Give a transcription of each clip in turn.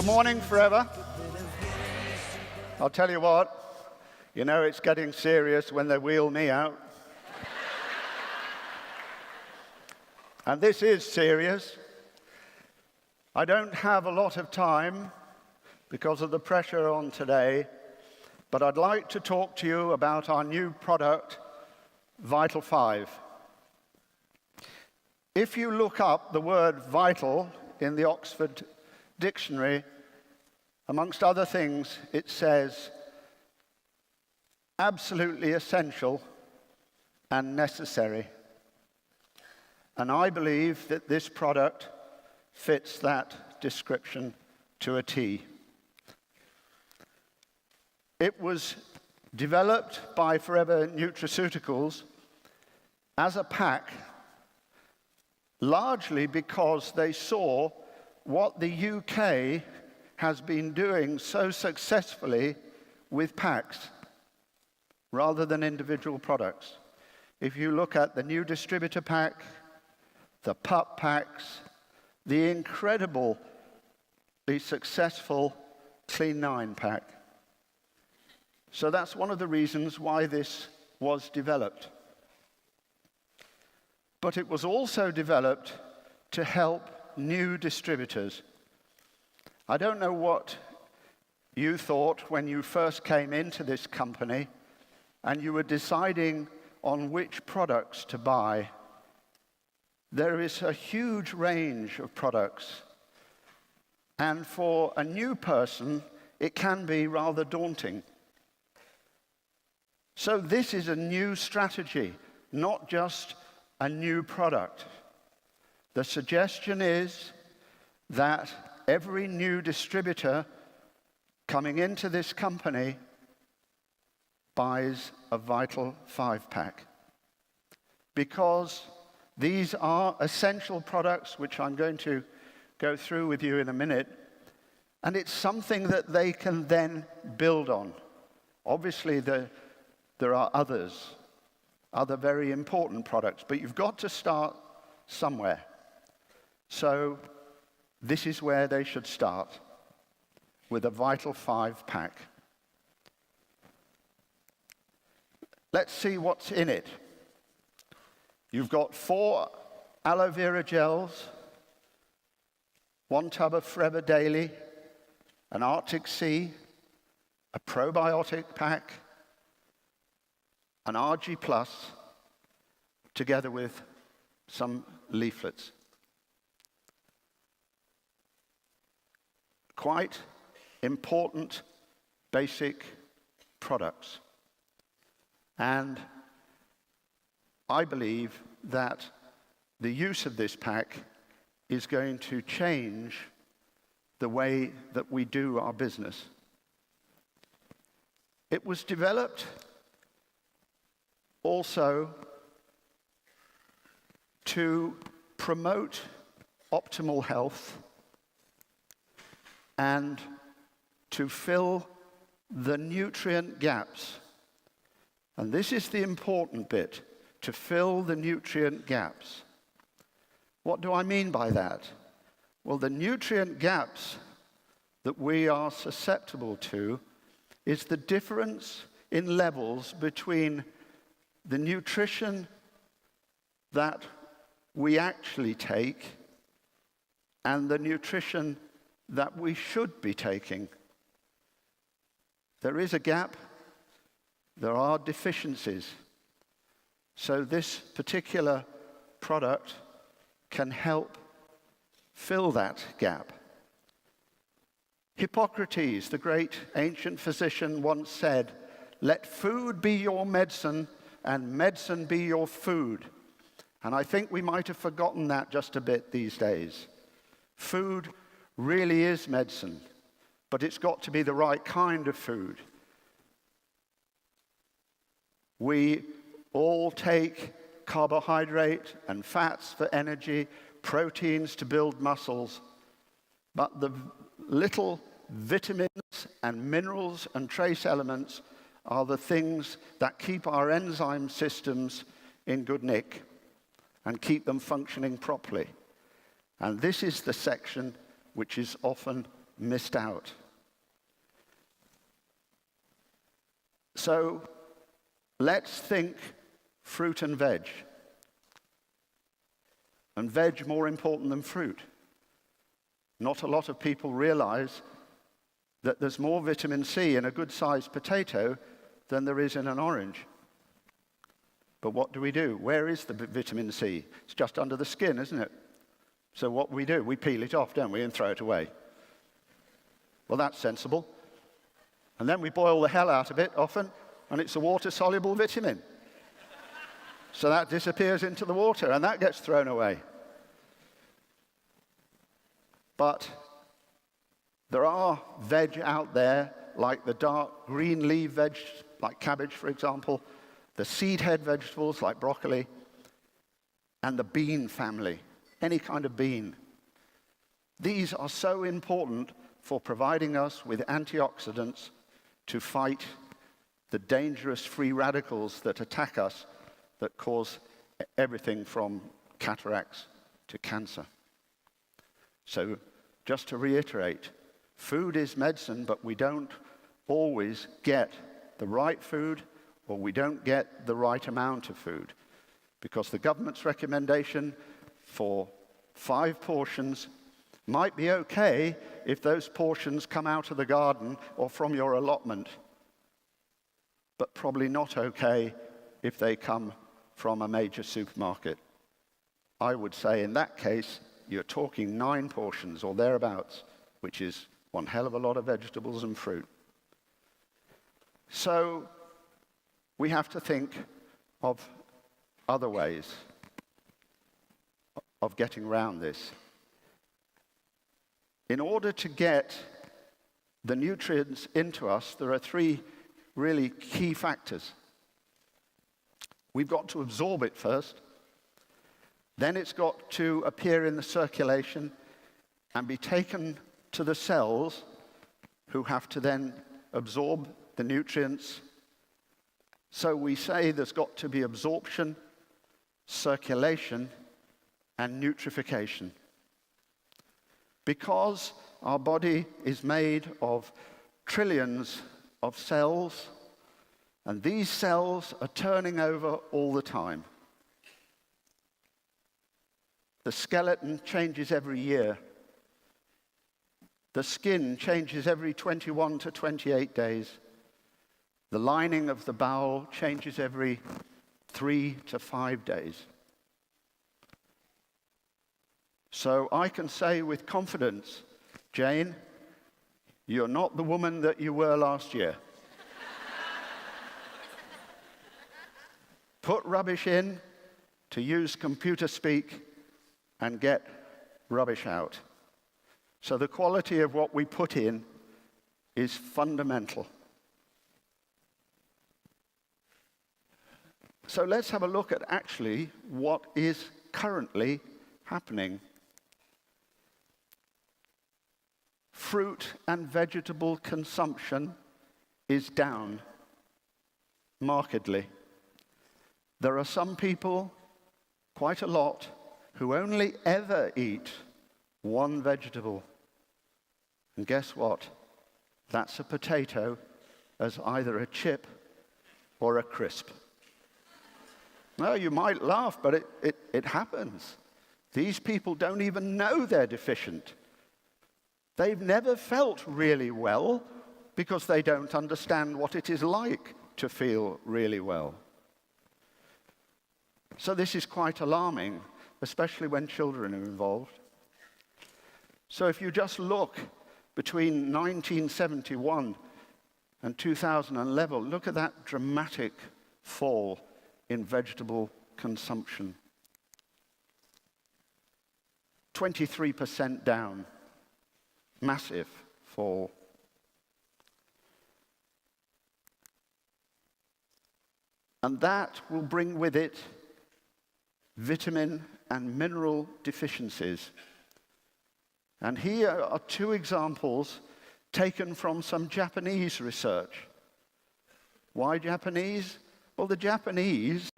Good morning, forever. I'll tell you what, it's getting serious when they wheel me out. And this is serious. I don't have a lot of time because of the pressure on today, but I'd like to talk to you about our new product, Vital 5. If you look up the word vital in the Oxford Dictionary, amongst other things, it says absolutely essential and necessary. And I believe that this product fits that description to a T. It was developed by Forever Nutraceuticals as a pack, largely because they saw what the UK has been doing so successfully with packs rather than individual products. If you look at the new distributor pack, the pup packs, the incredibly successful Clean 9 pack. So that's one of the reasons why this was developed. But it was also developed to help new distributors. I don't know what you thought when you first came into this company and you were deciding on which products to buy. There is a huge range of products, and for a new person, it can be rather daunting. So this is a new strategy, not just a new product. The suggestion is that every new distributor coming into this company buys a Vital 5 pack, because these are essential products, which I'm going to go through with you in a minute, and it's something that they can then build on. Obviously, there are other very important products, but you've got to start somewhere. So this is where they should start, with a Vital 5 pack. Let's see what's in it. You've got 4 aloe vera gels, 1 tub of Forever Daily, an Arctic Sea, a probiotic pack, an RG Plus, together with some leaflets. Quite important, basic products. And I believe that the use of this pack is going to change the way that we do our business. It was developed also to promote optimal health and to fill the nutrient gaps. And this is the important bit, to fill the nutrient gaps. What do I mean by that? Well, the nutrient gaps that we are susceptible to is the difference in levels between the nutrition that we actually take and the nutrition that we should be taking. There is a gap. There are deficiencies. So this particular product can help fill that gap. Hippocrates, the great ancient physician, once said, "Let food be your medicine and medicine be your food." And I think we might have forgotten that just a bit these days. Food really is medicine, but it's got to be the right kind of food. We all take carbohydrate and fats for energy, proteins to build muscles, but the little vitamins and minerals and trace elements are the things that keep our enzyme systems in good nick and keep them functioning properly. And this is the section which is often missed out. So let's think fruit and veg. And veg more important than fruit. Not a lot of people realize that there's more vitamin C in a good-sized potato than there is in an orange. But what do? Where is the vitamin C? It's just under the skin, isn't it? So what do? We peel it off, don't we, and throw it away. Well, that's sensible. And then we boil the hell out of it often, and it's a water-soluble vitamin. So that disappears into the water, and that gets thrown away. But there are veg out there, like the dark green leaf veg, like cabbage, for example, the seed head vegetables, like broccoli, and the bean family, any kind of bean. These are so important for providing us with antioxidants to fight the dangerous free radicals that attack us, that cause everything from cataracts to cancer. So, just to reiterate, food is medicine, but we don't always get the right food, or we don't get the right amount of food, because the government's recommendation for 5 portions might be okay if those portions come out of the garden or from your allotment, but probably not okay if they come from a major supermarket. I would say in that case, you're talking 9 portions or thereabouts, which is one hell of a lot of vegetables and fruit. So we have to think of other ways of getting around this. In order to get the nutrients into us, there are 3 really key factors. We've got to absorb it first. Then it's got to appear in the circulation and be taken to the cells, who have to then absorb the nutrients. So we say there's got to be absorption, circulation, and nutrification. Because our body is made of trillions of cells, and these cells are turning over all the time. The skeleton changes every year. The skin changes every 21 to 28 days. The lining of the bowel changes every 3 to 5 days. So I can say with confidence, Jane, you're not the woman that you were last year. Put rubbish in, to use computer speak, and get rubbish out. So the quality of what we put in is fundamental. So let's have a look at actually what is currently happening. Fruit and vegetable consumption is down markedly. There are some people, quite a lot, who only ever eat one vegetable. And guess what? That's a potato as either a chip or a crisp. Well, you might laugh, but it happens. These people don't even know they're deficient. They've never felt really well because they don't understand what it is like to feel really well. So this is quite alarming, especially when children are involved. So if you just look between 1971 and 2011, look at that dramatic fall in vegetable consumption. 23% down. Massive fall. And that will bring with it vitamin and mineral deficiencies. And here are 2 examples taken from some Japanese research. Why Japanese? Well, the Japanese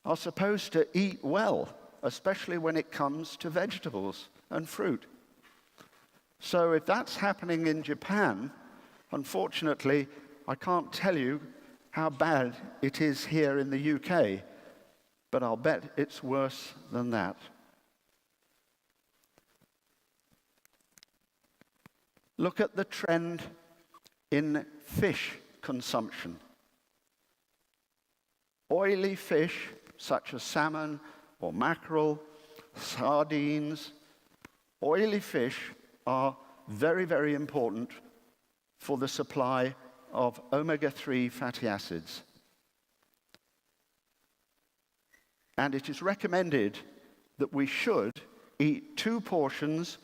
are supposed to eat well, especially when it comes to vegetables and fruit. So if that's happening in Japan, unfortunately, I can't tell you how bad it is here in the UK, but I'll bet it's worse than that. Look at the trend in fish consumption. Oily fish, such as salmon or mackerel, sardines, oily fish are very, very important for the supply of omega-3 fatty acids. And it is recommended that we should eat 2 portions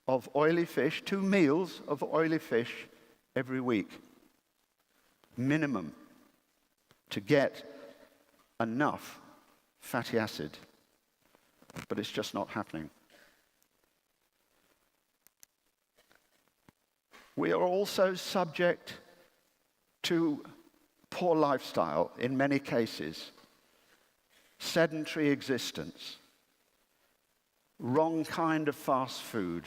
of oily fish, 2 meals of oily fish every week, minimum, to get enough fatty acid. But it's just not happening. We are also subject to poor lifestyle in many cases, sedentary existence, wrong kind of fast food,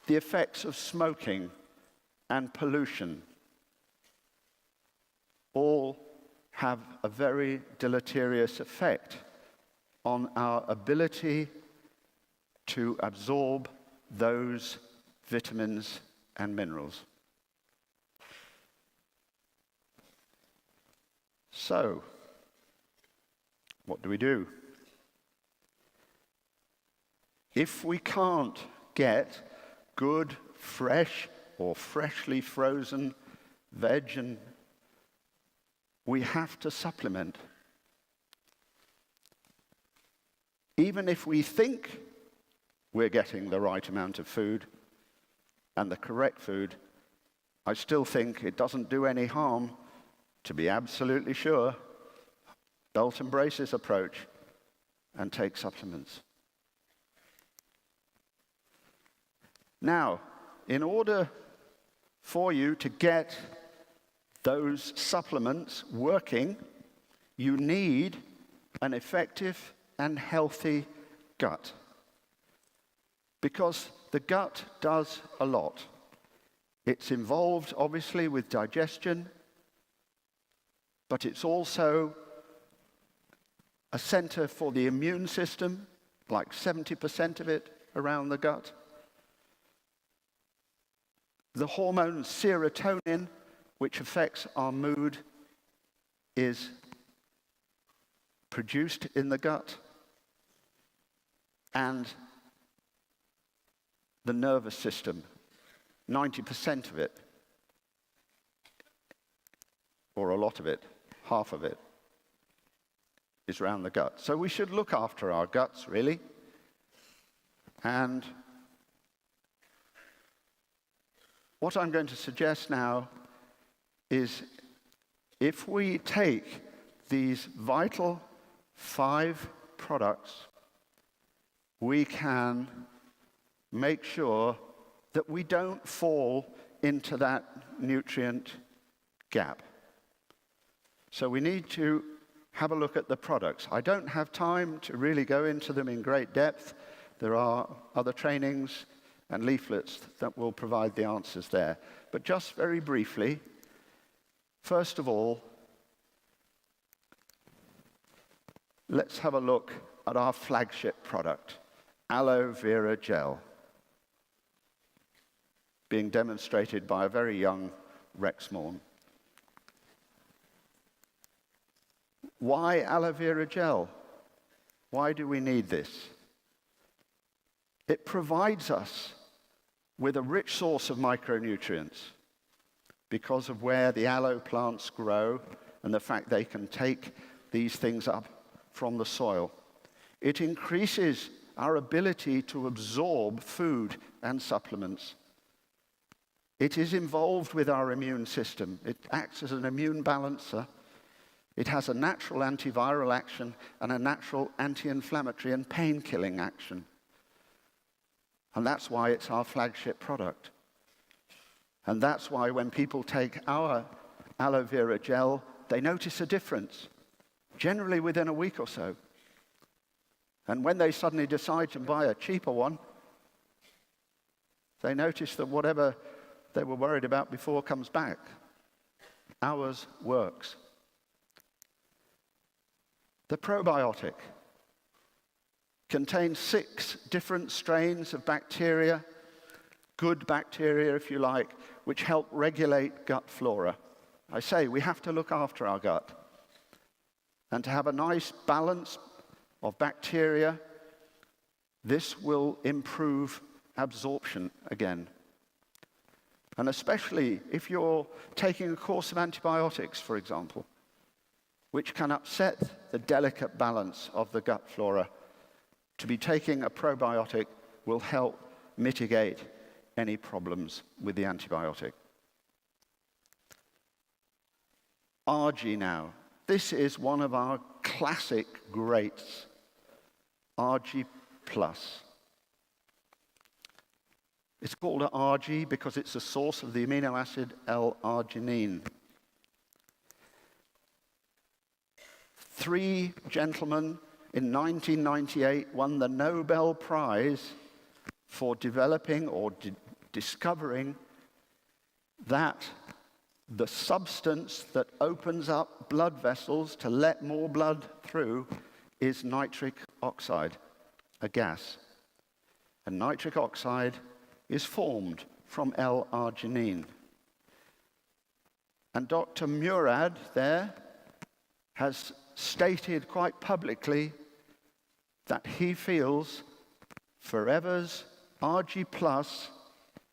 the effects of smoking and pollution all have a very deleterious effect on our ability to absorb those vitamins and minerals. So, what do we do? If we can't get good, fresh, or freshly frozen veg, and we have to supplement. Even if we think we're getting the right amount of food and the correct food, I still think it doesn't do any harm to be absolutely sure, belt and braces approach, and take supplements. Now, in order for you to get those supplements working, you need an effective and healthy gut. Because the gut does a lot. It's involved, obviously, with digestion, but it's also a center for the immune system, like 70% of it around the gut. The hormone serotonin, which affects our mood, is produced in the gut. And the nervous system, 90% of it, or a lot of it, half of it, is around the gut. So we should look after our guts, really. And what I'm going to suggest now is if we take these vital 5 products, we can make sure that we don't fall into that nutrient gap. So we need to have a look at the products. I don't have time to really go into them in great depth. There are other trainings and leaflets that will provide the answers there. But just very briefly, first of all, let's have a look at our flagship product, aloe vera gel, being demonstrated by a very young Rexmorn. Why aloe vera gel? Why do we need this? It provides us with a rich source of micronutrients because of where the aloe plants grow and the fact they can take these things up from the soil. It increases our ability to absorb food and supplements. It is involved with our immune system. It acts as an immune balancer. It has a natural antiviral action and a natural anti-inflammatory and pain-killing action. And that's why it's our flagship product. And that's why when people take our aloe vera gel, they notice a difference, generally within a week or so. And when they suddenly decide to buy a cheaper one, They notice that whatever they were worried about before comes back. Ours works. The probiotic contains 6 different strains of bacteria, good bacteria if you like, which help regulate gut flora. I say we have to look after our gut. And to have a nice balance of bacteria, this will improve absorption again. And especially if you're taking a course of antibiotics, for example, which can upset the delicate balance of the gut flora, to be taking a probiotic will help mitigate any problems with the antibiotic. RG now. This is one of our classic greats, RG+. It's called RG because it's the source of the amino acid L-arginine. 3 gentlemen in 1998 won the Nobel Prize for developing or discovering that the substance that opens up blood vessels to let more blood through is nitric oxide, a gas. And nitric oxide is formed from L-arginine. And Dr. Murad there has stated quite publicly that he feels Forever's RG Plus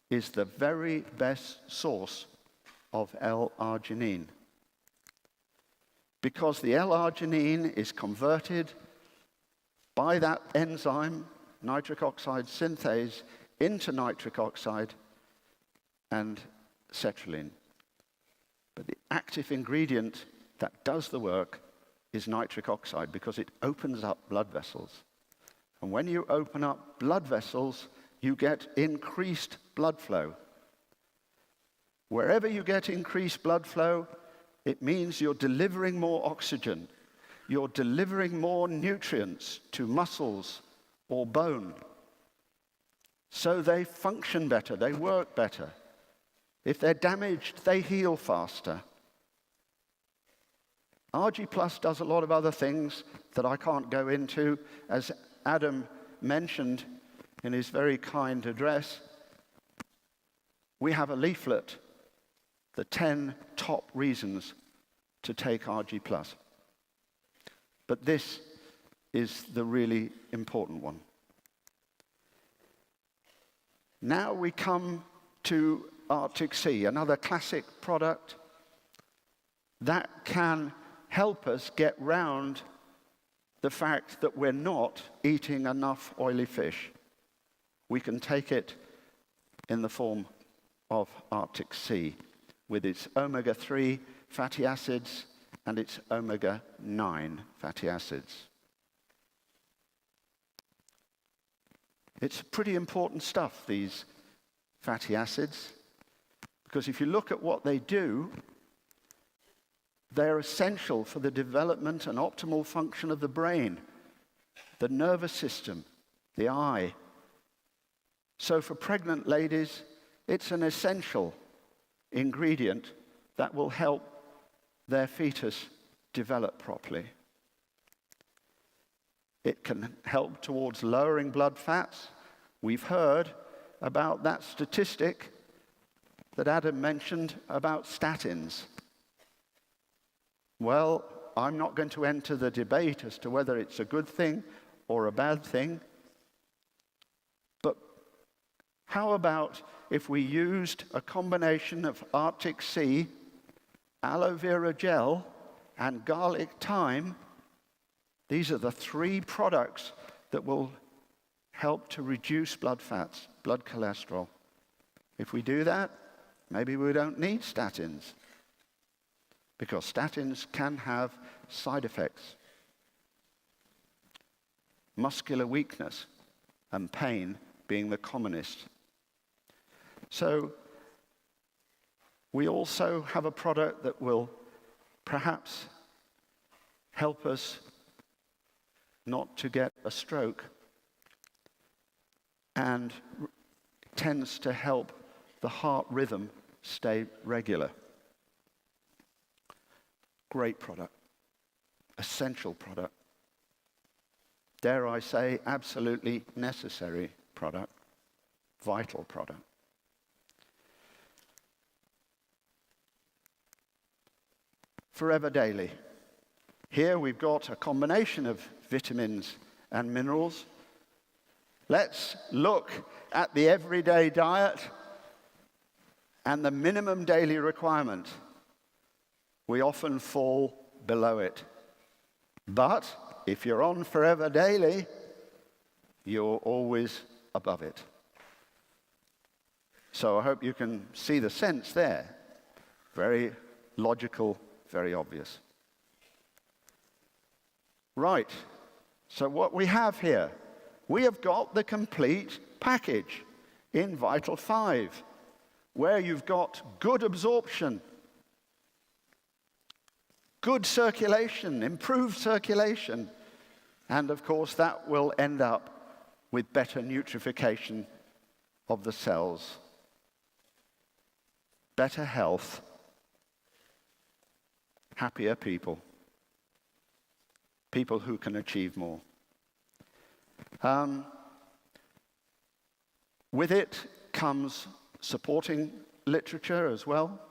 is the very best source of L-arginine. Because the L-arginine is converted by that enzyme, nitric oxide synthase, into nitric oxide and sertraline. But the active ingredient that does the work is nitric oxide because it opens up blood vessels. And when you open up blood vessels, you get increased blood flow. Wherever you get increased blood flow, it means you're delivering more oxygen. You're delivering more nutrients to muscles or bone. So they function better, they work better. If they're damaged, they heal faster. RG Plus does a lot of other things that I can't go into. As Adam mentioned in his very kind address, we have a leaflet, the 10 top reasons to take RG Plus. But this is the really important one. Now we come to Arctic Sea, another classic product that can help us get round the fact that we're not eating enough oily fish. We can take it in the form of Arctic Sea with its omega-3 fatty acids and its omega-9 fatty acids. It's pretty important stuff, these fatty acids, because if you look at what they do, they're essential for the development and optimal function of the brain, the nervous system, the eye. So for pregnant ladies, it's an essential ingredient that will help their fetus develop properly. It can help towards lowering blood fats. We've heard about that statistic that Adam mentioned about statins. Well, I'm not going to enter the debate as to whether it's a good thing or a bad thing. But how about if we used a combination of Arctic Sea, aloe vera gel, and garlic thyme? These are the 3 products that will help to reduce blood fats, blood cholesterol. If we do that, maybe we don't need statins, because statins can have side effects. Muscular weakness and pain being the commonest. So we also have a product that will perhaps help us not to get a stroke and tends to help the heart rhythm stay regular. Great product, essential product. Dare I say, absolutely necessary product, vital product. Forever Daily. Here we've got a combination of vitamins and minerals. Let's look at the everyday diet and the minimum daily requirement. We often fall below it. But if you're on Forever Daily, you're always above it. So I hope you can see the sense there. Very logical, very obvious. Right, so what we have here, we have got the complete package in Vital 5, where you've got good absorption, good circulation, improved circulation, and of course that will end up with better nutrification of the cells, better health, happier people, people who can achieve more. With it comes supporting literature as well.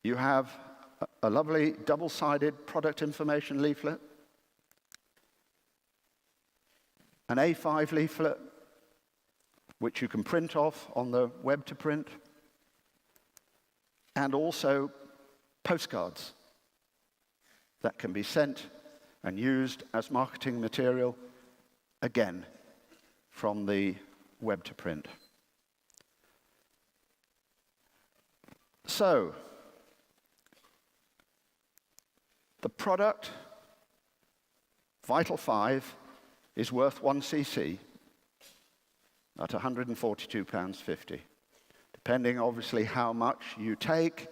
You have a lovely double-sided product information leaflet, an A5 leaflet, which you can print off on the web to print, and also postcards that can be sent and used as marketing material, again, from the web to print. So, the product, Vital 5, is worth 1 cc at £142.50. Depending, obviously, how much you take,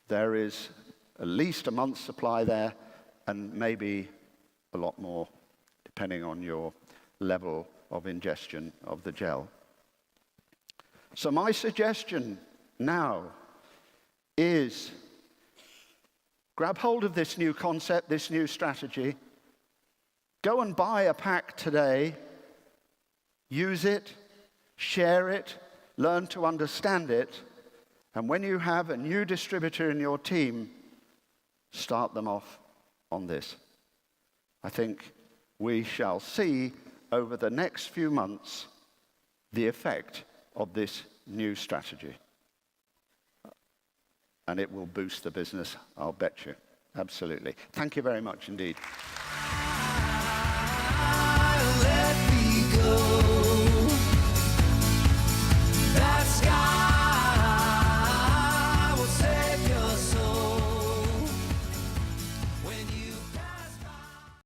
there is at least a month's supply there, and maybe a lot more, depending on your level of ingestion of the gel. So my suggestion now is grab hold of this new concept, this new strategy. Go and buy a pack today. Use it, share it, learn to understand it, and when you have a new distributor in your team, start them off on this. I think we shall see over the next few months the effect of this new strategy. And it will boost the business, I'll bet you. Absolutely. Thank you very much indeed.